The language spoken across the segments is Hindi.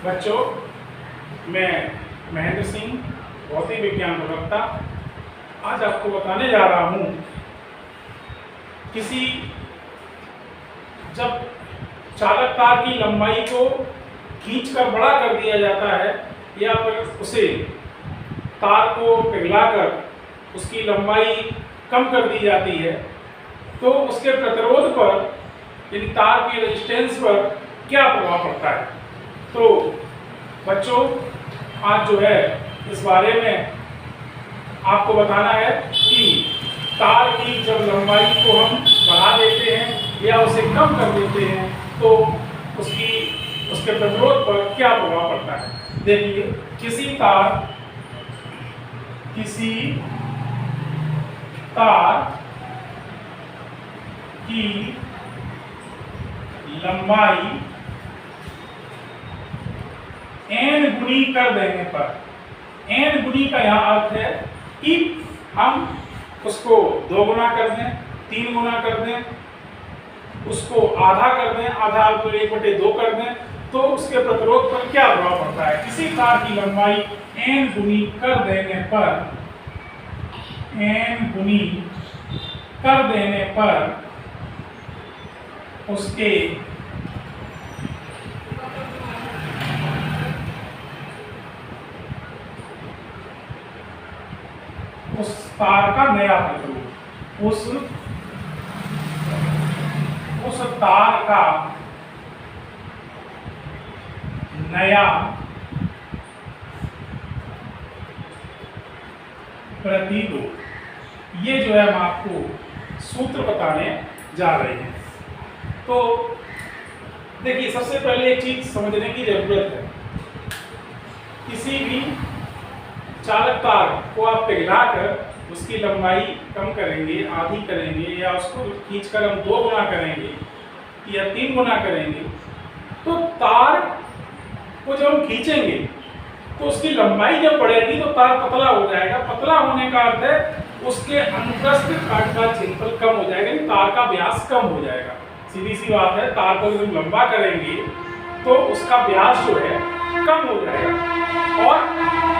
बच्चों, मैं महेंद्र सिंह, भौतिक विज्ञान प्रवक्ता, आज आपको बताने जा रहा हूँ किसी जब चालक तार की लंबाई को खींचकर बड़ा कर दिया जाता है या फिर उसे तार को पिघलाकर उसकी लंबाई कम कर दी जाती है तो उसके प्रतिरोध पर यानी तार की रेजिस्टेंस पर क्या प्रभाव पड़ता है। तो बच्चों, आज जो है इस बारे में आपको बताना है कि तार की जब लंबाई को हम बढ़ा देते हैं या उसे कम कर देते हैं तो उसके प्रतिरोध पर क्या प्रभाव पड़ता है। देखिए, किसी तार की लंबाई n गुनी कर देने पर, n गुनी का यहाँ अर्थ है कि हम उसको 2 गुना कर दें, 3 गुना कर दें, उसको आधा कर दें, आधा तो 1/2 कर दें, तो उसके प्रतिरोध पर क्या प्रभाव पड़ता है। किसी तार की लंबाई n गुनी कर देने पर, n गुनी कर देने पर उसके उस तार का नया प्रतिरोध, उस तार का नया प्रतिरोध, ये जो है हम आपको सूत्र बताने जा रहे हैं। तो देखिए, सबसे पहले एक चीज समझने की जरूरत है। किसी भी चालक तार को आप पिघलाकर उसकी लंबाई कम करेंगे, आधी करेंगे, या उसको खींचकर हम 2 गुना करेंगे या 3 गुना करेंगे, तो तार को जब हम खींचेंगे तो उसकी लंबाई जब बढ़ेगी तो तार पतला हो जाएगा। पतला होने का अर्थ है उसके अनुप्रस्थ काट का क्षेत्रफल कम हो जाएगा, तार का व्यास कम हो जाएगा। सीधी सी बात है, तार को जब लंबा करेंगे तो उसका व्यास जो है कम हो जाएगा, और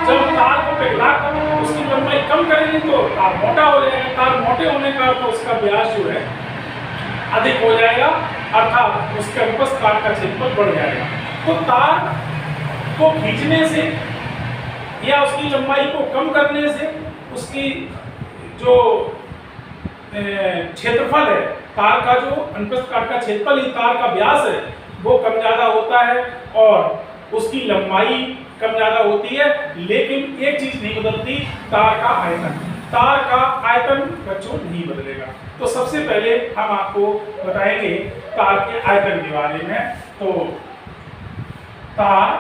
जब तार को पिघलाकर उसकी लंबाई कम करेंगे तो तार मोटा हो जाएगा। तार मोटे होने का अर्थ उसका व्यास जो है अधिक हो जाएगा, अर्थात उसके अनुप्रस्थ काट का क्षेत्रफल बढ़ जाएगा। तो तार को खींचने से या उसकी लंबाई को कम करने से उसकी जो क्षेत्रफल है, तार का जो अनुप्रस्थ काट का क्षेत्रफल, तार का व्यास है, वो कम ज्यादा होता है और उसकी लंबाई कम ज्यादा होती है। लेकिन एक चीज नहीं बदलती, तार का आयतन। तार का आयतन बच्चों नहीं बदलेगा। तो सबसे पहले हम आपको बताएंगे तार के आयतन के बारे में। तो तार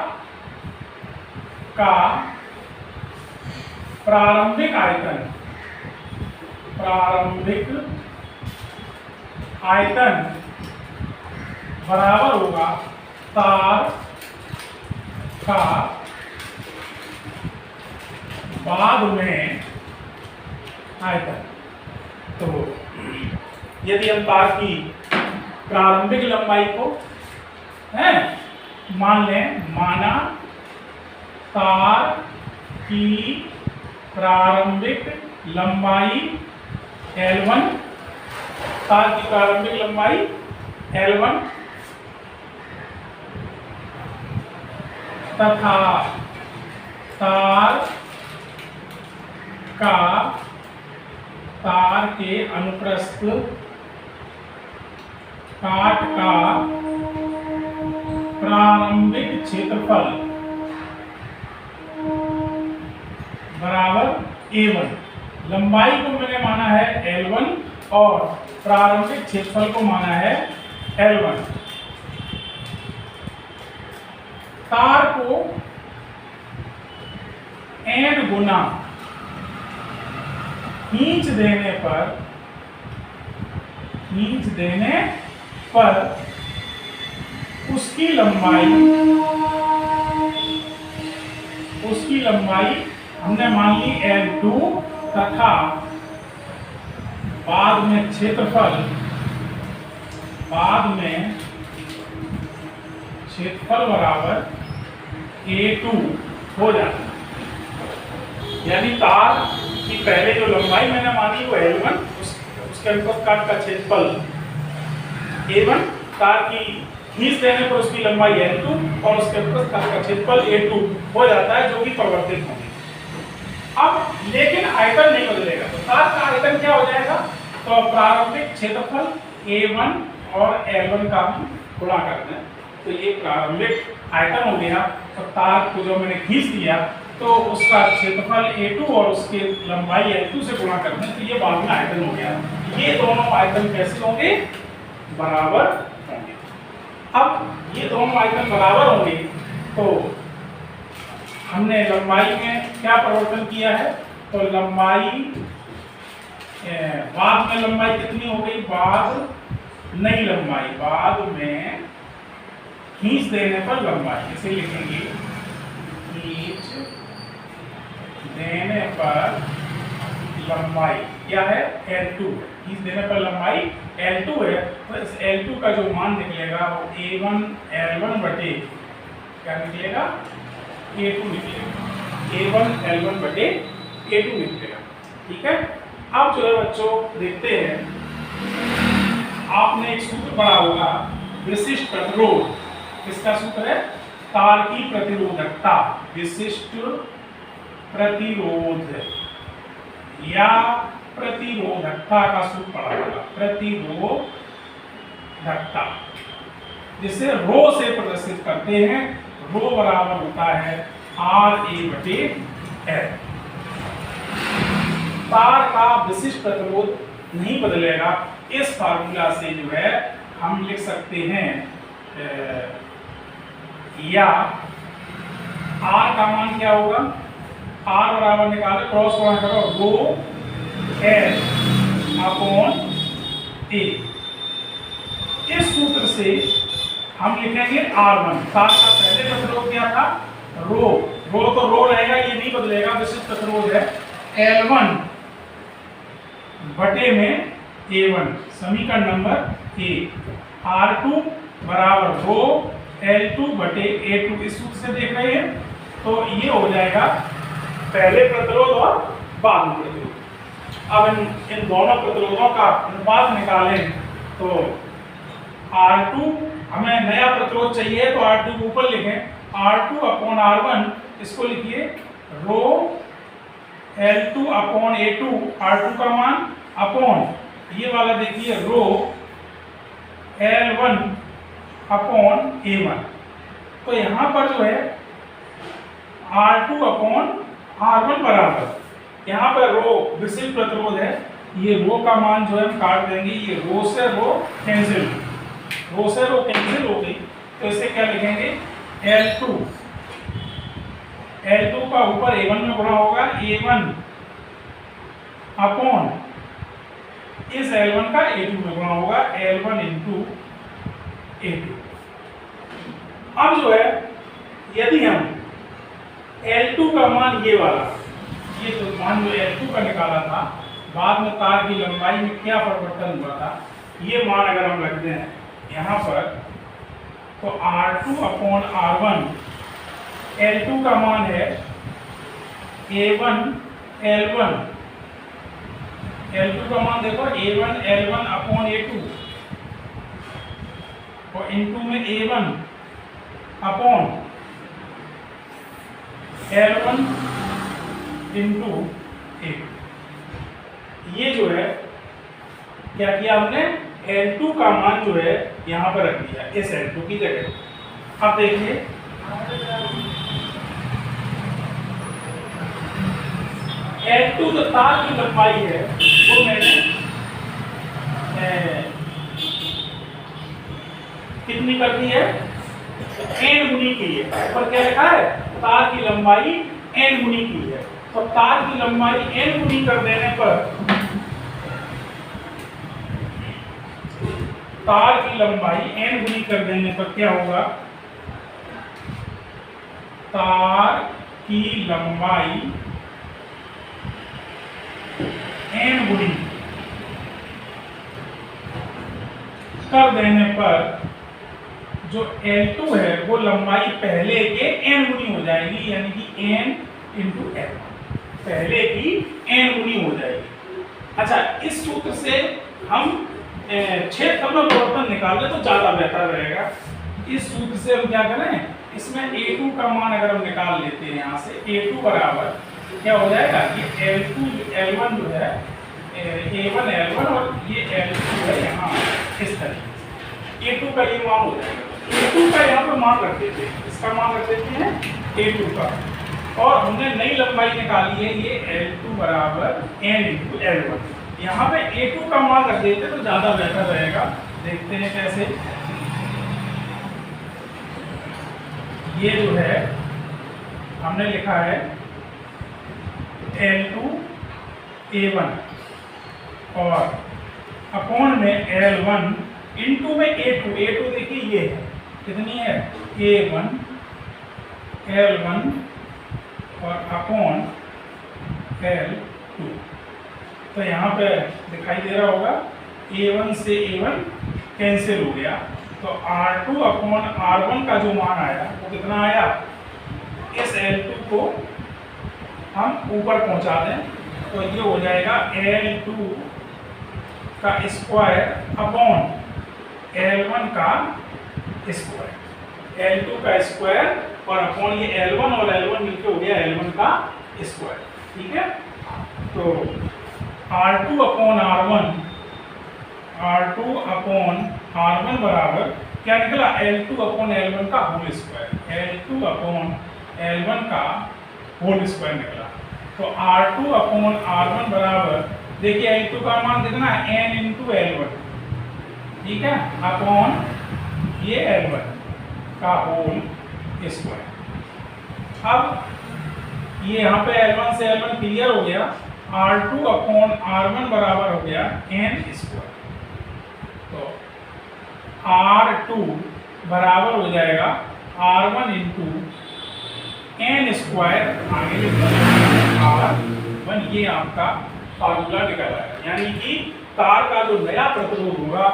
का प्रारंभिक आयतन बराबर होगा तार का बाद में आयतन। तो यदि हम तार की प्रारंभिक लंबाई को माना तार की प्रारंभिक लंबाई L1, तार की प्रारंभिक लंबाई L1 तथा तार के अनुप्रस्थ काट का प्रारंभिक क्षेत्रफल बराबर A1। लंबाई को मैंने माना है L1 और प्रारंभिक क्षेत्रफल को माना है L1। तार को n गुना खींच देने पर उसकी लंबाई हमने मान ली L2 तथा बाद में क्षेत्रफल बराबर A2 हो जाता है। यानी तार की पहले जो लंबाई मैंने मानी वो L1, उसके अनुप्रस्थ काट का क्षेत्रफल A1, तार की खींच देने पर उसकी लंबाई L2 और उसके अनुप्रस्थ काट का क्षेत्रफल A2 हो जाता है, जो कि परिवर्तित होंगे। अब लेकिन आयतन नहीं बदलेगा, तो तार का आयतन क्या हो जाएगा? तो प्रारंभिक क्षेत्रफल A1 और L1 का हम गुणा करते हैं, तो ये प्रारंभिक आयतन हो गया। तो तार को जो मैंने खींच दिया तो उसका क्षेत्रफल A2 और उसके लंबाई L2 से गुणा करते हैं, तो ये बाद में आयतन हो गया। ये दोनों आयतन कैसे होंगे? बराबर होंगे। अब ये दोनों आयतन बराबर होंगे तो हमने लंबाई में क्या परिवर्तन किया है? तो लंबाई बाद में लंबाई कितनी हो गई? नई लंबाई बाद में खींच देने पर लंबाई, इसे लिखेंगे खींच देने पर लंबाई क्या है? L2 है। खींच देने पर लंबाई L2 है, तो इस L2 का जो मान निकलेगा वो A1 L1 बटे क्या निकलेगा? A2 निकलेगा। A1 L1 बटे A2 निकलेगा। ठीक है। अब जो है बच्चों देखते हैं, आपने एक सूत्र पढ़ा होगा विशिष्ट प्रतिरोध। किसका सूत्र है? तार की प्रतिरोधकता, विशिष्ट प्रतिरोध या प्रतिरोधकता का सूत्र पढ़ा होगा, प्रतिरोधकता, जिसे रो से प्रदर्शित करते हैं। रो बराबर होता है RA बटे L। तार का विशिष्ट प्रतिरोध नहीं बदलेगा। इस फार्मूला से जो है हम लिख सकते हैं या R का मान क्या होगा? R बराबर निकाले, क्रॉस गुणा करो, रो L अपॉन A। इस सूत्र से हम लिखेंगे R1। तार का पहले प्रतिरोध क्या था? रो तो रो रहेगा, ये नहीं बदलेगा, विशिष्ट प्रतिरोध है L1 बटे में A1, समीकरण नंबर A। R2 बराबर रो L2 बटे A2। इस सूत्र से देख रहे हैं, तो ये हो जाएगा पहले प्रतिरोध और बाद में प्रतिरोध। अब इन दोनों प्रतिरोधों का अनुपात निकालें तो R2, हमें नया प्रतिरोध चाहिए तो R2 को ऊपर लिखें, R2 अपॉन R1, इसको लिखिए रो L2 अपॉन A2, R2 का मान अपॉन ये वाला देखिए रो L1 अपॉन A1। तो यहाँ पर जो है R2 अपॉन R1 बराबर, यहाँ पर रो विशिष्ट प्रतिरोध है, ये रो का मान जो है हम काट देंगे, ये रो से रो कैंसिल हो गई, तो इसे क्या लिखेंगे? L2 का ऊपर A1 में गुणा होगा, A1 अपॉन इस L1 का A2 में गुणा होगा, L1 इंटू A2। अब जो है यदि हम L2 का मान ये वाला, ये तो मान जो L2 का निकाला था, बाद में तार की लंबाई में क्या परिवर्तन हुआ था, ये मान अगर हम रखते हैं यहाँ पर, तो R2 अपॉन R1, L2 का मान है A1 L1, L2 का मान देखो A1 L1 अपॉन A2, और इनटू में A1 upon L1 into A2। ये जो है क्या किया हमने? L2 का मान जो है यहाँ पर रख दिया इस L2 की जगह। अब देखिए L2 जो तार की लंबाई है वो मैंने कितनी कर दी है? n गुनी की है। पर क्या लिखा है? तार की लंबाई n गुनी की है। तो तार की लंबाई n गुनी कर देने पर, तार की लंबाई n गुनी कर देने पर क्या होगा? तार की लंबाई n गुनी कर देने पर जो L2 है वो लंबाई पहले के n गुनी हो जाएगी, यानी कि n इंटू L1, पहले की n गुनी हो जाएगी। अच्छा, इस सूत्र से हम क्षेत्र में परिवर्तन निकाल ले तो ज्यादा बेहतर रहेगा। इस सूत्र से हम क्या करें, इसमें A2 का मान अगर हम निकाल लेते हैं यहाँ से, A2 बराबर क्या हो जाएगा, ये L2 L1 जो है A1 L1 और ये L2 है यहाँ इस तरीके से A2 का ये मान हो जाएगा। A2 का यहाँ पर मान रख देते हैं, इसका मान रख देते हैं A2 का, और हमने नई लंबाई निकाली है ये L2 बराबर n इंटू L1। यहाँ पे A2 का मान रख देते तो ज़्यादा बेहतर रहेगा। देखते हैं कैसे। ये जो है हमने लिखा है L2 A1 और अपॉन में L1 इंटू में A2। A2 देखिए ये है, कितनी है, A1 L1 और अपॉन L2। तो यहाँ पे दिखाई दे रहा होगा A1 से A1 कैंसिल हो गया, तो R2 अपॉन R1 का जो मान आया वो कितना आया, इस L2 को हम ऊपर पहुंचा दें तो ये हो जाएगा L2 का स्क्वायर अपॉन L1 का स्क्वायर, L2 का स्क्वायर और अपॉन ये L1 और L1 मिलकर हो गया L1 का स्क्वायर। ठीक है, तो R2 upon R1, R2 upon R1 बराबर क्या निकला, L2 अपॉन L1 का whole square, L2 upon L1 का होल स्क्वायर निकला। तो R2 अपॉन R1 बराबर, देखिए L2 का मान कितना है, n इंटू L1, ठीक है, अपॉन ये L1 का होल स्क्वायर। अब ये यहाँ पे L1 से L1 क्लियर हो गया, R2 अपॉन R1 बराबर हो गया n स्क्वायर। तो R2 बराबर हो जाएगा R1 इंटू n स्क्वायर, आगे R1, ये आपका फार्मूला निकल आएगा। यानी कि तार का जो नया प्रतिरोध होगा,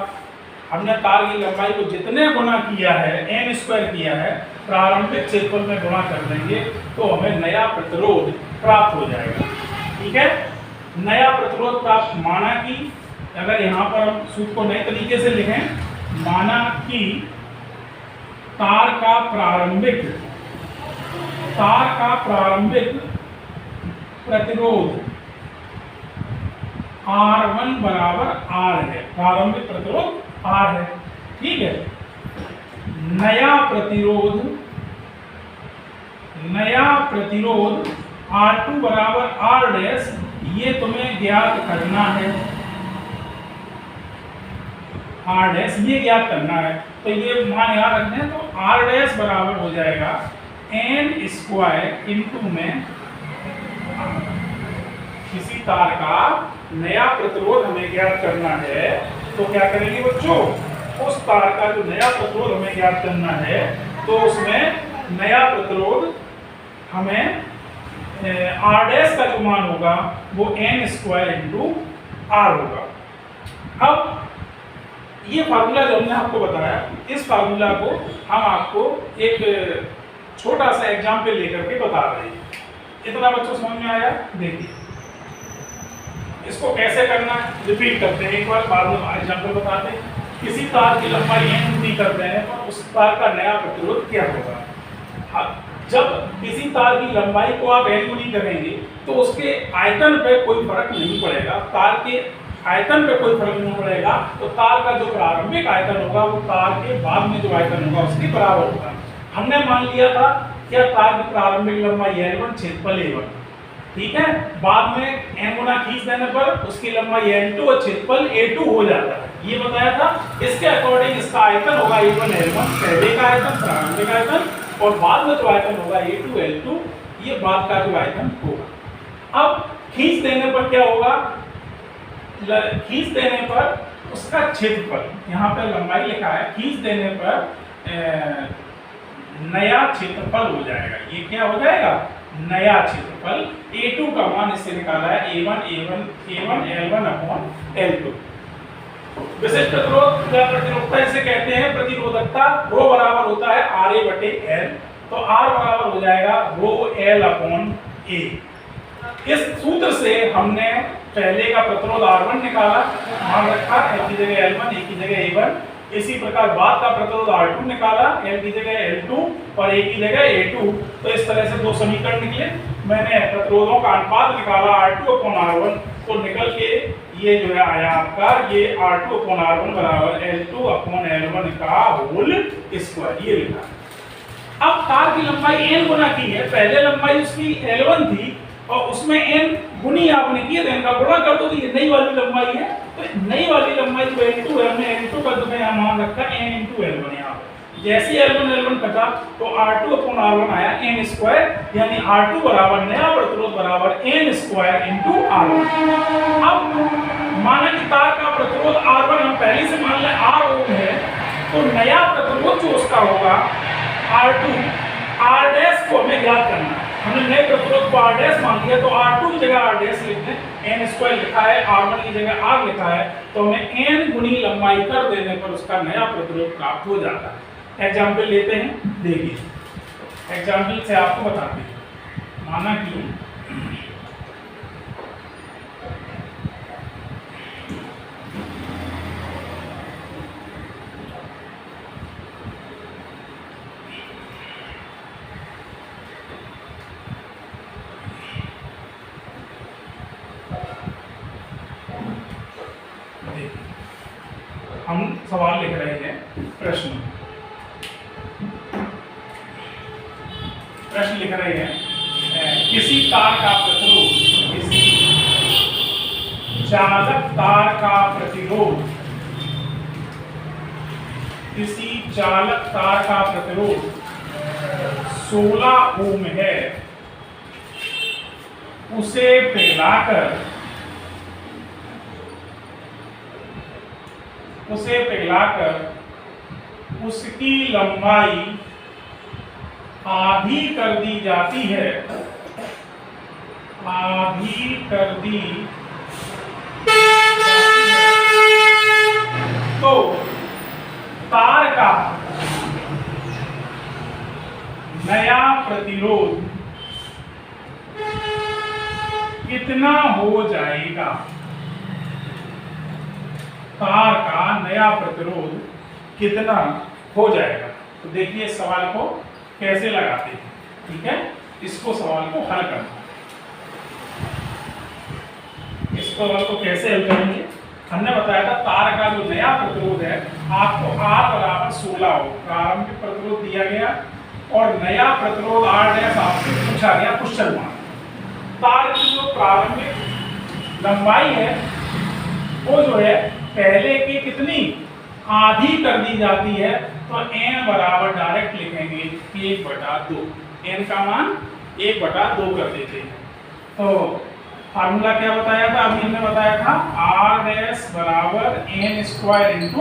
हमने तार की लंबाई को जितने गुना किया है, n स्क्वायर किया है, प्रारंभिक क्षेत्रफल में गुणा कर देंगे तो हमें नया प्रतिरोध प्राप्त हो जाएगा। ठीक है, नया प्रतिरोध प्राप्त, माना कि अगर यहाँ पर हम सूत्र को नए तरीके से लिखें, माना कि तार का प्रारंभिक प्रतिरोध R1 बराबर R है, प्रारंभिक प्रतिरोध R है। ठीक है, नया प्रतिरोध R2 बराबर R डैश, ये तुम्हें ज्ञात करना है, R डैश ये ज्ञात करना है। तो ये मान याद रखते हैं, तो R डैश बराबर हो जाएगा n स्क्वायर इंटू में किसी तार का नया प्रतिरोध हमें ज्ञात करना है, तो क्या करेंगे बच्चों, उस तार का जो नया प्रतिरोध हमें ज्ञात करना है तो उसमें नया प्रतिरोध हमें R डैश का जो मान होगा वो n स्क्वायर इंटू R होगा। अब ये फार्मूला जो हमने आपको बताया, इस फार्मूला को हम आपको एक छोटा सा एग्जाम्पल लेकर के बता रहे हैं। इतना बच्चों समझ में आया? देखिए इसको कैसे करना है, रिपीट करते हैं एक बार, बाद में एग्जाम्पल बताते हैं। किसी तार की लंबाई n गुनी करते हैं तो उस तार का नया प्रतिरोध क्या होगा। जब किसी तार की लंबाई को आप n गुनी करेंगे तो उसके आयतन पे कोई फर्क नहीं पड़ेगा, तार के आयतन पे कोई फर्क नहीं पड़ेगा, तो तार का जो प्रारंभिक आयतन होगा वो तार के बाद में जो आयतन होगा उसके बराबर होगा। हमने मान लिया था क्या, तार की प्रारंभिक लंबाई L1 क्षेत्रफल A1, ठीक है, बाद में n गुना खींच देने पर उसकी लंबाई L2 और क्षेत्रफल A2 हो जाता है, ये बताया था। इसके अकॉर्डिंग इसका आयतन होगा A1 L1, पहले का आयतन, प्रारंभिक आयतन, और बाद में जो आयतन होगा A2 L2, ये बाद का जो आयतन होगा। अब खींच देने पर क्या होगा, खींच देने पर उसका क्षेत्रफल, यहाँ पे लंबाई लिखा है, खींच देने पर नया क्षेत्रफल हो जाएगा। ये क्या हो जाएगा, नया क्षेत्रफल। A2 का मान इससे निकाला है A1 L1 अपॉन L2। विशिष्ट प्रतिरोध या प्रतिरोधकता इसे कहते हैं। प्रतिरोधकता रो बराबर होता है RA बटे L, तो R बराबर हो जाएगा रो L अपॉन A। इस सूत्र से हमने पहले का प्रतिरोध R1 निकाला, मान रखा L की जगह L1, A की जगह A1। इसी प्रकार बाद का प्रतिरोध R2 निकाला, L की जगह L2 और A की जगह A2। तो इस तरह से दो समीकरण निकले। मैंने प्रतिरोधों का अनुपात निकाला R2 अपॉन R1, तो निकल के ये जो है आया आपका ये R2 अपॉन R1 बराबर L2 अपॉन L1 का होल स्क्वायर, ये लिखा। अब तार की लंबाई n गुना की है, पहले लंबाई उसकी L1 थी और उसमें n गुनी आपने किए तो n का गुणा कर दो, तो ये नई वाली लंबाई है। तो नई वाली लंबाई जो L2 है, हमने L2 का जो यहाँ मान रखा n × L1 यहाँ पे। जैसे ही L1 कटा तो R2 अपॉन R1 आया n स्क्वायर, यानी R2 बराबर नया प्रतिरोध बराबर n स्क्वायर × R1। अब माना कि तार का प्रतिरोध R1 हम पहले से मान लें R ओम है, तो नया प्रतिरोध जो उसका होगा R2, R डैश को हमें ज्ञात करना है। हमने नए प्रतिरोध को R डैश मान लिया, तो R2 की जगह R डैश लिख दें, n स्क्वायर लिखा है, R1 की जगह R लिखा है, तो हमें n गुनी लंबाई कर देने पर उसका नया प्रतिरोध प्राप्त हो जाता है। एग्जाम्पल लेते हैं, देखिए एग्जाम्पल से आपको बताते हैं। माना कि हम सवाल लिख रहे हैं, प्रश्न लिख रहे हैं। किसी तार का प्रतिरोध, किसी चालक तार का प्रतिरोध, किसी चालक तार का प्रतिरोध 16 ओम है, उसे पिघलाकर उसकी लंबाई आधी कर दी जाती है, आधी कर दी तो तार का नया प्रतिरोध कितना हो जाएगा? तार का नया प्रतिरोध कितना हो जाएगा? तो देखिए इस सवाल को कैसे लगाते हैं, ठीक है। इसको सवाल को हल करना, इस सवाल को कैसे हल करेंगे? हमने बताया था तार का जो नया प्रतिरोध है आपको R बराबर 16 हो, प्रारंभिक प्रतिरोध दिया गया और नया प्रतिरोध R डैश आपसे पूछा गया क्वेश्चन मार्क। तार की जो प्रारंभिक लंबाई है वो जो है पहले की कितनी आधी कर दी जाती है, तो n बराबर डायरेक्ट लिखेंगे 1/2, n का मान 1/2 कर देते हैं। तो फार्मूला क्या बताया था? अभी हमने बताया था R डैश बराबर n स्क्वायर ×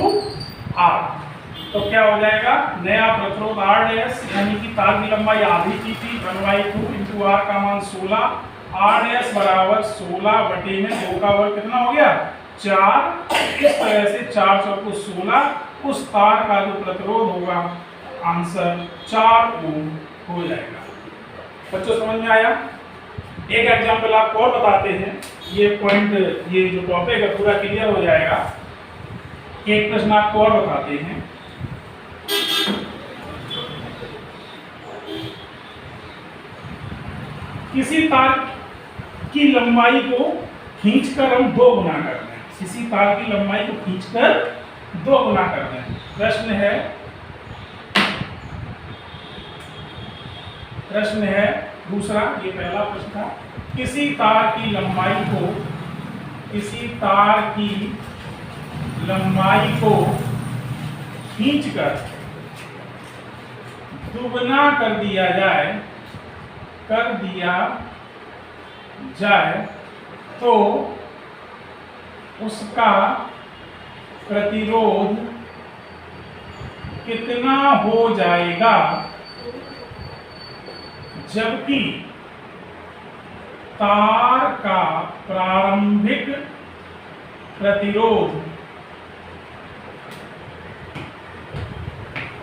R। तो क्या हो जाएगा? नया प्रतिरोध R डैश यानी कि तार की लंबाई आधी की थी, 1/2 × R का मान 16, R डैश बराबर 16 बटे में 2 का वर्ग कितना हो गया? 4। इस तरह से 4 चौको 16, उस तार का जो प्रतिरोध होगा आंसर 4 ओम हो जाएगा। बच्चों समझ में आया? एक एग्जांपल आपको और बताते हैं, ये पॉइंट, ये जो टॉपिक है पूरा क्लियर हो जाएगा। एक प्रश्न आपको और बताते हैं। किसी तार की लंबाई को खींचकर हम 2 गुना कर दें, किसी तार की लंबाई को खींचकर 2 गुना कर दें। प्रश्न है दूसरा, ये पहला प्रश्न था। किसी तार की लंबाई को खींचकर दुगना कर दिया जाए तो उसका प्रतिरोध कितना हो जाएगा, जबकि तार का प्रारंभिक प्रतिरोध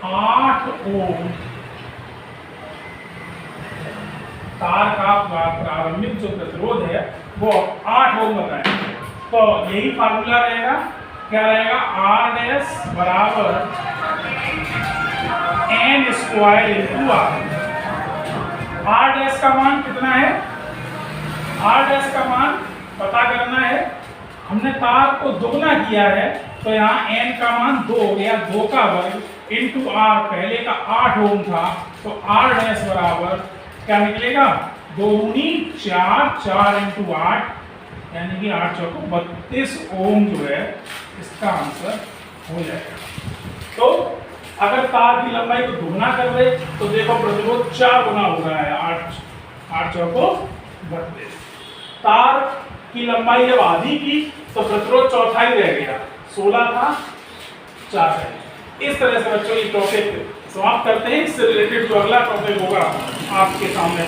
8 ओम तार का प्रारंभिक जो प्रतिरोध है वो 8 ओम बताएंगे। तो यही फार्मूला रहेगा, क्या रहेगा, आर डैश बराबर N square into R dash का मान कितना है, आर डैश का मान पता करना है। हमने तार को दोगुना किया है तो यहाँ n का मान 2 हो गया, 2 का वर्ग इंटू आर, पहले का 8 ओम था तो r डैश बराबर क्या निकलेगा, 2 दूनी 4, 4 इंटू 8 यानी कि 8 चौको 32 ओम जो है इसका आंसर हो जाएगा। तो अगर तार की लंबाई को दुगना कर दे तो देखो प्रतिरोध 4 गुना हो रहा है, 8 चौको 32। तार की लंबाई जब आधी की तो प्रतिरोध चौथाई रह गया, 16 था 4 है। इस तरह से बच्चों ये टॉपिक समाप्त करते हैं। इससे रिलेटेड जो अगला टॉपिक होगा आपके सामने